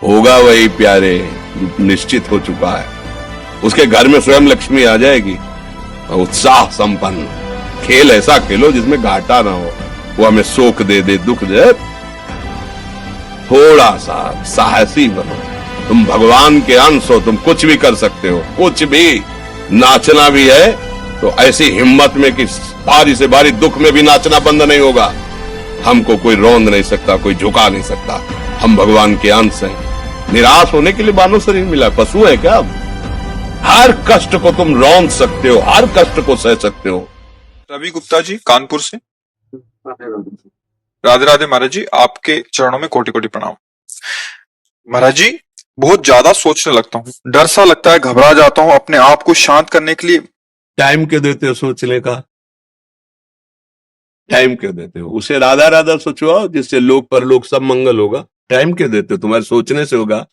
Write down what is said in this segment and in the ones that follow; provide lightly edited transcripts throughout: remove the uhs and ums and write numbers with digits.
होगा वही प्यारे जो निश्चित हो चुका है। उसके घर में स्वयं लक्ष्मी आ जाएगी। उत्साह संपन्न खेल ऐसा खेलो जिसमें घाटा ना हो। वो हमें शोक दे दे, दुख दे, थोड़ा सा साहसी बनो। तुम भगवान के अंश हो, तुम कुछ भी कर सकते हो, कुछ भी। नाचना भी है तो ऐसी हिम्मत में कि भारी से भारी दुख में भी नाचना बंद नहीं होगा। हमको कोई रौंद नहीं सकता, कोई झुका नहीं सकता। हम भगवान के अंश हैं। निराश होने के लिए मानव शरीर मिला, पशु है क्या? हर कष्ट को तुम रौंद सकते हो, हर कष्ट को सह सकते हो। रवि गुप्ता जी कानपुर से। राधे राधे महाराज जी, आपके चरणों में कोटि कोटि प्रणाम। महाराज जी, बहुत ज्यादा सोचने लगता हूँ, डर सा लगता है, घबरा जाता हूँ। अपने आप को शांत करने के लिए टाइम क्यों देते हो सोचने का? टाइम क्यों देते हो? उसे राधा राधा सोचवाओ जिससे लोक परलोक सब मंगल होगा। टाइम क्यों देते हो? तुम्हारे सोचने से होगा।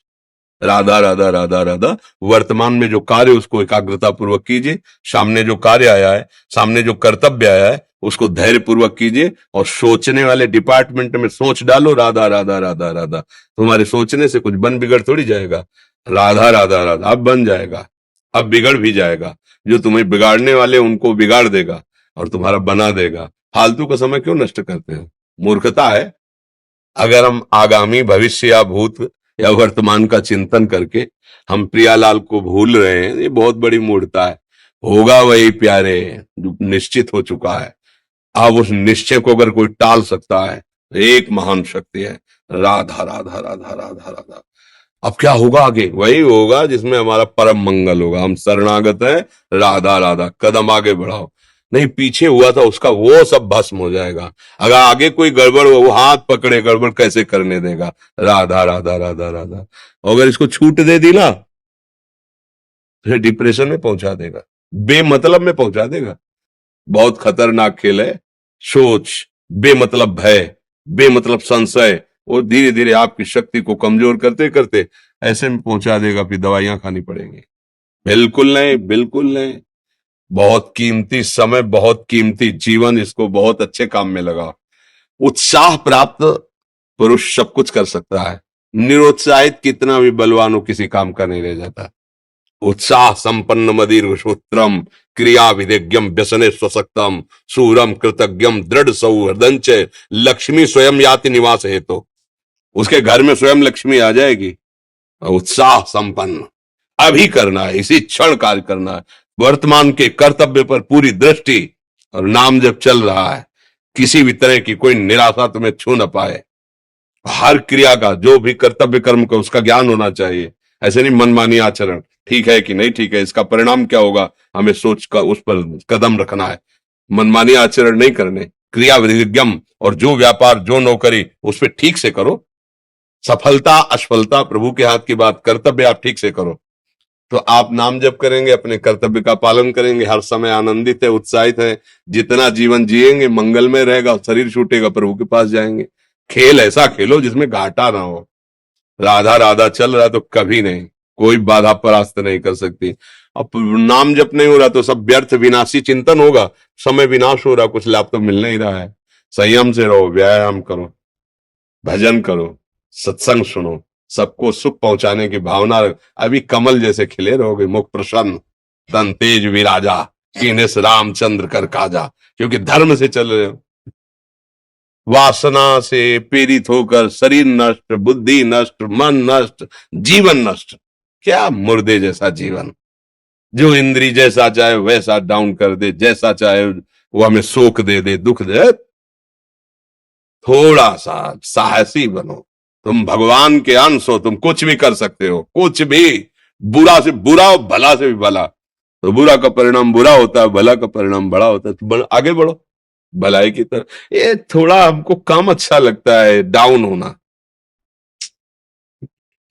राधा राधा राधा राधा। वर्तमान में जो कार्य उसको एकाग्रता पूर्वक कीजिए। सामने जो कार्य आया है, सामने जो कर्तव्य आया है, उसको धैर्य पूर्वक कीजिए। और सोचने वाले डिपार्टमेंट में सोच डालो राधा राधा राधा राधा। तुम्हारे सोचने से कुछ बन बिगड़ थोड़ी जाएगा। राधा राधा राधा अब बन जाएगा, अब बिगड़ भी जाएगा। जो तुम्हें बिगाड़ने वाले उनको बिगाड़ देगा और तुम्हारा बना देगा। फालतू का समय क्यों नष्ट करते हो? मूर्खता है। अगर हम आगामी भविष्य या भूत या वर्तमान का चिंतन करके हम प्रियालाल को भूल रहे हैं, ये बहुत बड़ी मूर्खता है। होगा वही प्यारे जो निश्चित हो चुका है। अब उस निश्चय को अगर कोई टाल सकता है तो एक महान शक्ति है। राधा राधा राधा राधा राधा। अब क्या होगा आगे? वही होगा जिसमें हमारा परम मंगल होगा। हम शरणागत हैं, राधा राधा। कदम आगे बढ़ाओ। नहीं, पीछे हुआ था उसका वो सब भस्म हो जाएगा। अगर आगे कोई गड़बड़ हो, वो हाथ पकड़े, गड़बड़ कैसे करने देगा? राधा राधा राधा राधा। अगर इसको छूट दे दी ना, फिर डिप्रेशन में पहुंचा देगा, बेमतलब में पहुंचा देगा। बहुत खतरनाक खेल है। सोच, बेमतलब भय, बेमतलब संशय, वो धीरे धीरे आपकी शक्ति को कमजोर करते करते ऐसे में पहुंचा देगा, फिर दवाइयां खानी पड़ेंगी। बिल्कुल नहीं, बिल्कुल नहीं। बहुत कीमती समय, बहुत कीमती जीवन, इसको बहुत अच्छे काम में लगा। उत्साह प्राप्त पुरुष सब कुछ कर सकता है। निरुत्साहित कितना भी बलवान हो, किसी काम का नहीं रह जाता। उत्साह संपन्न मदीर्घ सूत्रम क्रिया विधिज्ञम व्यसने स्वसक्तम सूरम कृतज्ञम दृढ़ सौहृदंच लक्ष्मी स्वयं याति निवास हेतु। उसके घर में स्वयं लक्ष्मी आ जाएगी। उत्साह संपन्न अभी करना है, इसी क्षण कार्य करना है। वर्तमान के कर्तव्य पर पूरी दृष्टि, और नाम जब चल रहा है, किसी भी तरह की कोई निराशा तुम्हें छू न पाए। हर क्रिया का, जो भी कर्तव्य कर्म का, उसका ज्ञान होना चाहिए। ऐसे नहीं मनमानी आचरण, ठीक है कि नहीं ठीक है, इसका परिणाम क्या होगा, हमें सोच कर उस पर कदम रखना है। मनमानी आचरण नहीं करने। क्रिया विधिज्ञम, और जो व्यापार, जो नौकरी, उस पर ठीक से करो। सफलता असफलता प्रभु के हाथ की बात, कर्तव्य आप ठीक से करो तो आप नाम जप करेंगे, अपने कर्तव्य का पालन करेंगे, हर समय आनंदित है, उत्साहित है। जितना जीवन जिएंगे मंगलमय रहेगा। शरीर छूटेगा, प्रभु के पास जाएंगे। खेल ऐसा खेलो जिसमें घाटा ना हो। राधा राधा चल रहा तो कभी नहीं, कोई बाधा परास्त नहीं कर सकती। अब नाम जप नहीं हो रहा तो सब व्यर्थ विनाशी चिंतन होगा। समय विनाश हो रहा, कुछ लाभ तो मिल नहीं रहा है। संयम से रहो, व्यायाम करो, भजन करो, सत्संग सुनो, सबको सुख पहुंचाने की भावना। अभी कमल जैसे खिले रहोगे, मुख प्रसन्न, तन तेज विराजा, कीनेस रामचंद्र कर काजा। क्योंकि धर्म से चल रहे हो। वासना से पीड़ित होकर शरीर नष्ट, बुद्धि नष्ट, मन नष्ट, जीवन नष्ट। क्या मुर्दे जैसा जीवन, जो इंद्री जैसा चाहे वैसा डाउन कर दे, जैसा चाहे वो हमें शोक दे दे, दुख दे। थोड़ा सा साहसी बनो। तुम भगवान के अंश हो, तुम कुछ भी कर सकते हो, कुछ भी। बुरा से बुरा और भला से भी भला। तो बुरा का परिणाम बुरा होता है, भला का परिणाम बड़ा होता है। तो आगे बढ़ो भलाई की तरफ। ये थोड़ा हमको काम अच्छा लगता है डाउन होना।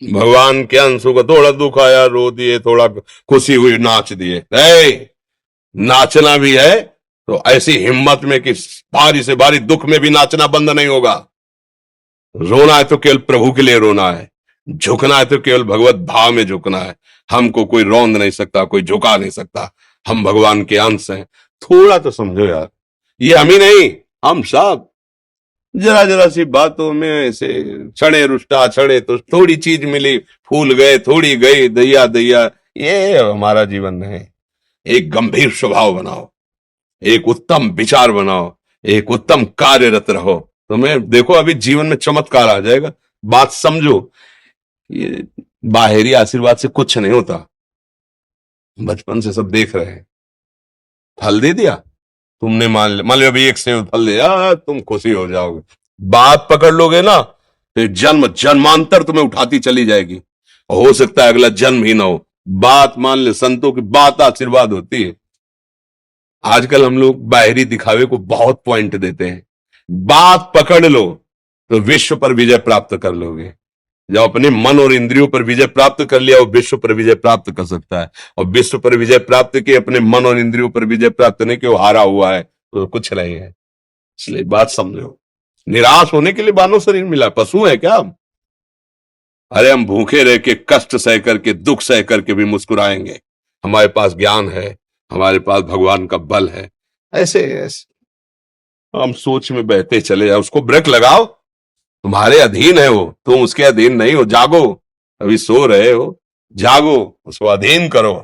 भगवान के अंश होगा, थोड़ा दुख आया रो दिए, थोड़ा खुशी हुई नाच दिए। नाचना भी है तो ऐसी हिम्मत में कि भारी से भारी दुख में भी नाचना बंद नहीं होगा। रोना है तो केवल प्रभु के लिए रोना है। झुकना है तो केवल भगवत भाव में झुकना है। हमको कोई रौंद नहीं सकता, कोई झुका नहीं सकता। हम भगवान के अंश हैं। थोड़ा तो समझो यार, ये हम ही नहीं, हम सब। जरा जरा सी बातों में ऐसे क्षणे रुष्टा क्षणे तो थोड़ी चीज मिली, फूल गए, थोड़ी गई, दैया दैया, ये हमारा जीवन है। एक गंभीर स्वभाव बनाओ, एक उत्तम विचार बनाओ, एक उत्तम कार्यरत रहो, तुम्हें देखो अभी जीवन में चमत्कार आ जाएगा। बात समझो, ये बाहरी आशीर्वाद से कुछ नहीं होता। बचपन से सब देख रहे हैं, फल दे दिया तुमने, मान लो अभी एक सेब फल दिया, तुम खुशी हो जाओगे। बात पकड़ लोगे ना, तो जन्म जन्मांतर तुम्हें उठाती चली जाएगी, और हो सकता है अगला जन्म ही ना हो। बात मान ले, संतों की बात आशीर्वाद होती है। आजकल हम लोग बाहरी दिखावे को बहुत पॉइंट देते हैं। बात पकड़ लो तो विश्व पर विजय प्राप्त कर लोगे। जब अपने मन और इंद्रियों पर विजय प्राप्त कर लिया, वो विश्व पर विजय प्राप्त कर सकता है। और विश्व पर विजय प्राप्त किए, अपने मन और इंद्रियों पर विजय प्राप्त नहीं कि वो हारा हुआ है तो कुछ नहीं है। इसलिए बात समझो, निराश होने के लिए मानव शरीर मिला, पशु है क्या हम? अरे हम भूखे रह के, कष्ट सह करके, दुख सह करके भी मुस्कुराएंगे। हमारे पास ज्ञान है, हमारे पास भगवान का बल है। ऐसे ऐसे हम सोच में बहते चले जाओ, उसको ब्रेक लगाओ। तुम्हारे अधीन है वो, तुम उसके अधीन नहीं हो। जागो, अभी सो रहे हो, जागो, उसको अधीन करो।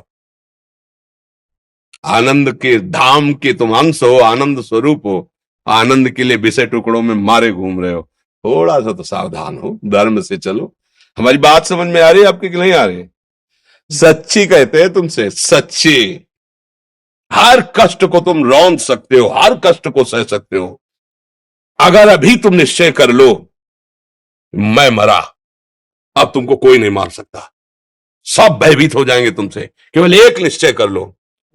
आनंद के धाम के तुम अंश हो, आनंद स्वरूप हो। आनंद के लिए विषय टुकड़ों में मारे घूम रहे हो। थोड़ा सा तो सावधान हो, धर्म से चलो। हमारी बात समझ में आ रही है आपकी कि नहीं आ रही? सच्ची कहते हैं तुमसे, सच्ची। हर कष्ट को तुम रौंद सकते हो, हर कष्ट को सह सकते हो, अगर अभी तुम निश्चय कर लो मैं मरा, अब तुमको कोई नहीं मार सकता। सब भयभीत हो जाएंगे तुमसे। केवल एक निश्चय कर लो,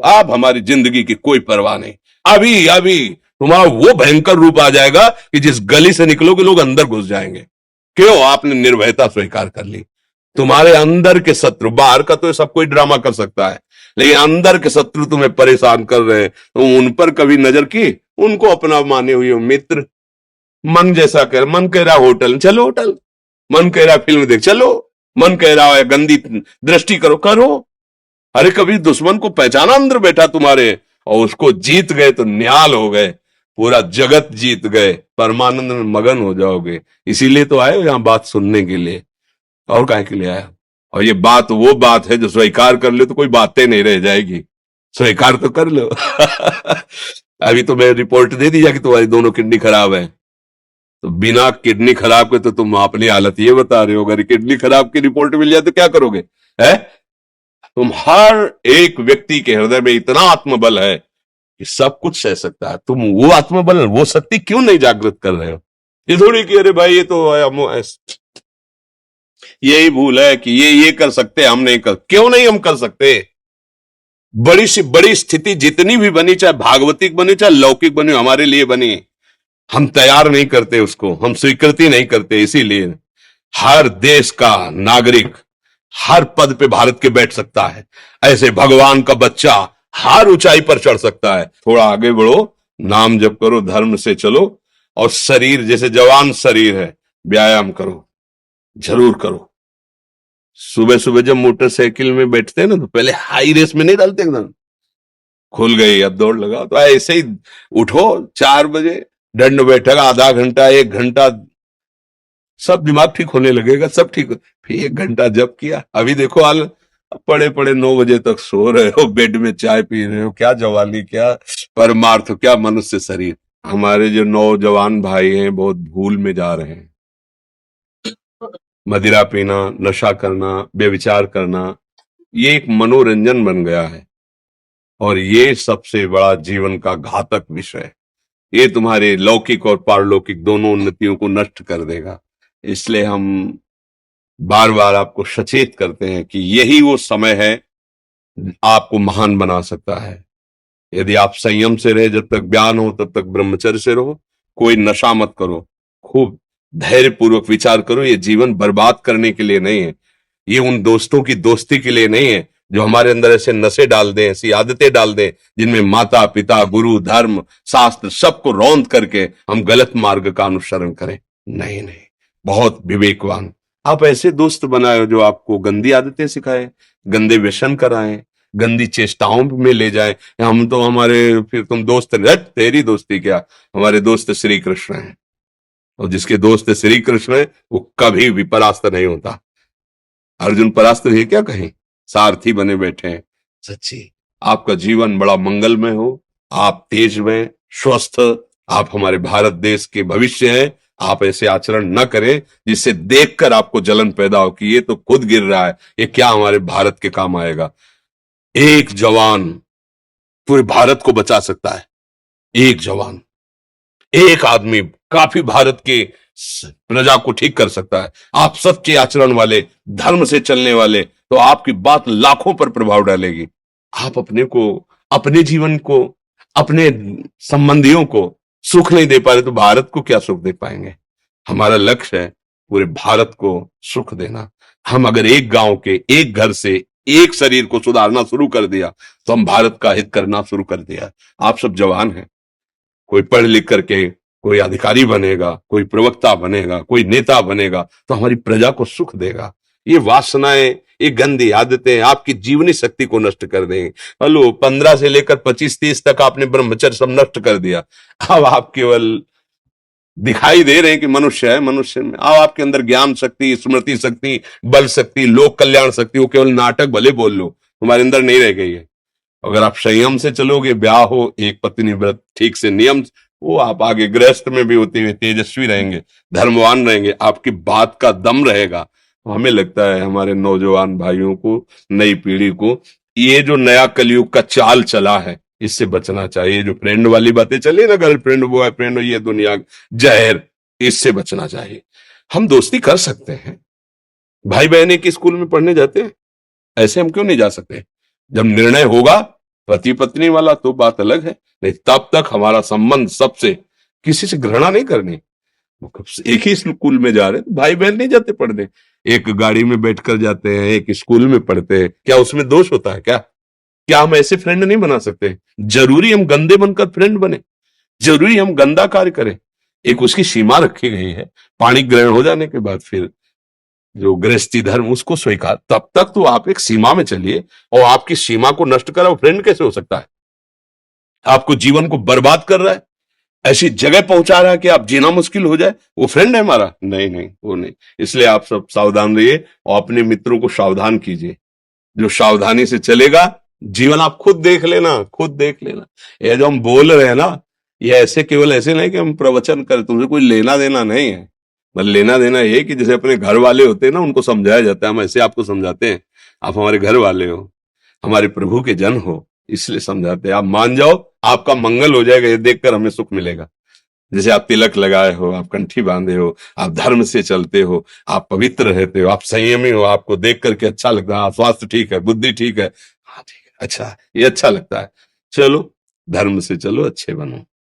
अब हमारी जिंदगी की कोई परवाह नहीं। अभी अभी तुम्हारा वो भयंकर रूप आ जाएगा कि जिस गली से निकलोगे लोग अंदर घुस जाएंगे। क्यों? आपने निर्भयता स्वीकार कर ली। तुम्हारे अंदर के शत्रु, बाहर का तो सब कोई ड्रामा कर सकता है, लेकिन अंदर के शत्रु तुम्हें परेशान कर रहे हैं, तुम उन पर कभी नजर की? उनको अपना माने हुए हो मित्र। मन जैसा कर, मन कह रहा होटल चलो होटल, मन कह रहा फिल्म देख चलो, मन कह रहा है गंदी दृष्टि करो करो। अरे कभी दुश्मन को पहचाना अंदर बैठा तुम्हारे, और उसको जीत गए तो निहाल हो गए, पूरा जगत जीत गए, परमानंद में मगन हो जाओगे। इसीलिए तो आए हो यहां बात सुनने के लिए, और काहे के लिए आए हो? और ये बात वो बात है जो स्वीकार कर ले तो कोई बातें नहीं रह जाएगी। स्वीकार तो कर लो। अभी तो मैं रिपोर्ट दे दी कि तुम्हारी दोनों किडनी खराब है, तो बिना किडनी खराब के तो तुम अपनी हालत ये बता रहे हो, अगर किडनी खराब की रिपोर्ट मिल जाए तो क्या करोगे? है? तुम हर एक व्यक्ति के हृदय में इतना आत्मबल है कि सब कुछ सह सकता है। तुम वो आत्मबल, वो शक्ति क्यों नहीं जागृत कर रहे हो? ये थोड़ी कि अरे भाई ये तो यही भूल है कि ये कर सकते हैं, हम नहीं कर। क्यों नहीं हम कर सकते? बड़ी सी बड़ी स्थिति जितनी भी बनी, चाहे भागवतिक बनी चाहे लौकिक बनी, हमारे लिए बनी, हम तैयार नहीं करते उसको, हम स्वीकृति नहीं करते। इसीलिए हर देश का नागरिक हर पद पे भारत के बैठ सकता है, ऐसे भगवान का बच्चा हर ऊंचाई पर चढ़ सकता है। थोड़ा आगे बढ़ो, नाम जप करो, धर्म से चलो, और शरीर जैसे जवान शरीर है, व्यायाम करो, जरूर करो। सुबह सुबह जब मोटरसाइकिल में बैठते हैं ना, तो पहले हाई रेस में नहीं डालते, एकदम खुल गई अब दौड़ लगाओ, तो ऐसे ही उठो 4 बजे, दंड बैठक आधा घंटा 1 घंटा, सब दिमाग ठीक होने लगेगा, सब ठीक। फिर 1 घंटा जब किया, अभी देखो हाल, पड़े पड़े 9 बजे तक सो रहे हो, बेड में चाय पी रहे हो। क्या जवानी, क्या परमार्थ, क्या मनुष्य शरीर। हमारे जो नौजवान भाई हैं बहुत भूल में जा रहे हैं। मदिरा पीना, नशा करना, व्यभिचार करना, ये एक मनोरंजन बन गया है, और ये सबसे बड़ा जीवन का घातक विषय है। ये तुम्हारे लौकिक और पारलौकिक दोनों उन्नतियों को नष्ट कर देगा। इसलिए हम बार बार आपको सचेत करते हैं कि यही वो समय है आपको महान बना सकता है। यदि आप संयम से रहे, जब तक ज्ञान हो तब तक ब्रह्मचर्य से रहो, कोई नशा मत करो, खूब धैर्य पूर्वक विचार करो। ये जीवन बर्बाद करने के लिए नहीं है, ये उन दोस्तों की दोस्ती के लिए नहीं है जो हमारे अंदर ऐसे नशे डाल दें, ऐसी आदतें डाल दें जिनमें माता पिता गुरु धर्म शास्त्र सबको रौंद करके हम गलत मार्ग का अनुसरण करें। नहीं नहीं, बहुत विवेकवान आप ऐसे दोस्त बनाए जो आपको गंदी आदतें सिखाएं, गंदे व्यसन कराएं, गंदी चेष्टाओं में ले जाएं। हम तो हमारे, फिर तुम दोस्त, तेरी दोस्ती क्या, हमारे दोस्त श्री कृष्ण हैं। और जिसके दोस्त श्री कृष्ण है वो कभी भी परास्त नहीं होता। अर्जुन परास्त हुए क्या कहीं, सारथी बने बैठे हैं। सच्ची आपका जीवन बड़ा मंगलमय हो, आप तेज में स्वस्थ, आप हमारे भारत देश के भविष्य हैं। आप ऐसे आचरण न करें जिससे देखकर आपको जलन पैदा हो कि ये तो खुद गिर रहा है, ये क्या हमारे भारत के काम आएगा। एक जवान पूरे भारत को बचा सकता है, एक जवान, एक आदमी काफी भारत के प्रजा को ठीक कर सकता है। आप सच्चे आचरण वाले, धर्म से चलने वाले, तो आपकी बात लाखों पर प्रभाव डालेगी। आप अपने को, अपने जीवन को, अपने संबंधियों को सुख नहीं दे पा रहे तो भारत को क्या सुख दे पाएंगे। हमारा लक्ष्य है पूरे भारत को सुख देना। हम अगर एक गांव के, एक घर से, एक शरीर को सुधारना शुरू कर दिया तो हम भारत का हित करना शुरू कर दिया। आप सब जवान हैं, कोई पढ़ लिख करके कोई अधिकारी बनेगा, कोई प्रवक्ता बनेगा, कोई नेता बनेगा तो हमारी प्रजा को सुख देगा। ये वासनाएं, ये गंदी आदतें आपकी जीवनी शक्ति को नष्ट कर देंगे। हेलो 15 से लेकर 25-30 तक आपने ब्रह्मचर्य सब नष्ट कर दिया। अब आप केवल दिखाई दे रहे हैं कि मनुष्य है, मनुष्य में अब आपके अंदर ज्ञान शक्ति, स्मृति शक्ति, बल शक्ति, लोक कल्याण शक्ति, वो केवल नाटक भले बोल लो, तुम्हारे अंदर नहीं रह गई है। अगर आप संयम से चलोगे, ब्याह हो, एक पत्नी व्रत ठीक से नियम, वो आप आगे गृहस्थ में भी होते हुए तेजस्वी रहेंगे, धर्मवान रहेंगे, आपकी बात का दम रहेगा। हमें लगता है हमारे नौजवान भाइयों को, नई पीढ़ी को, ये जो नया कलयुग का चाल चला है इससे बचना चाहिए। जो फ्रेंड वाली बातें चली ना, गर्लफ्रेंड, बॉयफ्रेंड, ये दुनिया जहर, इससे बचना चाहिए। हम दोस्ती कर सकते हैं, भाई बहन एक स्कूल में पढ़ने जाते हैं, ऐसे हम क्यों नहीं जा सकते। जब निर्णय होगा पति पत्नी वाला तो बात अलग है, नहीं तब तक हमारा संबंध सबसे, किसी से घृणा नहीं करनी। एक ही स्कूल में जा रहे तो भाई बहन नहीं जाते पढ़ने, एक गाड़ी में बैठकर जाते हैं, एक स्कूल में पढ़ते हैं, क्या उसमें दोष होता है क्या? क्या हम ऐसे फ्रेंड नहीं बना सकते? जरूरी हम गंदे बनकर फ्रेंड बने? जरूरी हम गंदा कार्य करें? एक उसकी सीमा रखी गई है, पाणी ग्रहण हो जाने के बाद फिर जो गृहस्थी धर्म उसको स्वीकार, तब तक तो आप एक सीमा में चलिए। और आपकी सीमा को नष्ट करा वो फ्रेंड कैसे हो सकता है? आपको जीवन को बर्बाद कर रहा है, ऐसी जगह पहुंचा रहा है कि आप जीना मुश्किल हो जाए, वो फ्रेंड है हमारा? नहीं नहीं, वो नहीं। इसलिए आप सब सावधान रहिए और अपने मित्रों को सावधान कीजिए। जो सावधानी से चलेगा, जीवन आप खुद देख लेना, खुद देख लेना। ये जो हम बोल रहे हैं ना, ये ऐसे केवल ऐसे नहीं कि हम प्रवचन करें, तुमसे कोई लेना देना नहीं है। मतलब लेना देना ये कि जैसे अपने घर वाले होते हैं ना, उनको समझाया जाता है, हम ऐसे आपको समझाते हैं। आप हमारे घर वाले हो, हमारे प्रभु के जन हो, इसलिए समझाते हैं। आप मान जाओ, आपका मंगल हो जाएगा, ये देखकर हमें सुख मिलेगा। जैसे आप तिलक लगाए हो, आप कंठी बांधे हो, आप धर्म से चलते हो, आप पवित्र रहते हो, आप संयमी हो, आपको देख करके अच्छा लगता है, स्वास्थ्य ठीक है, बुद्धि ठीक है, हाँ ठीक है, अच्छा, ये अच्छा लगता है। चलो धर्म से चलो, अच्छे बनो।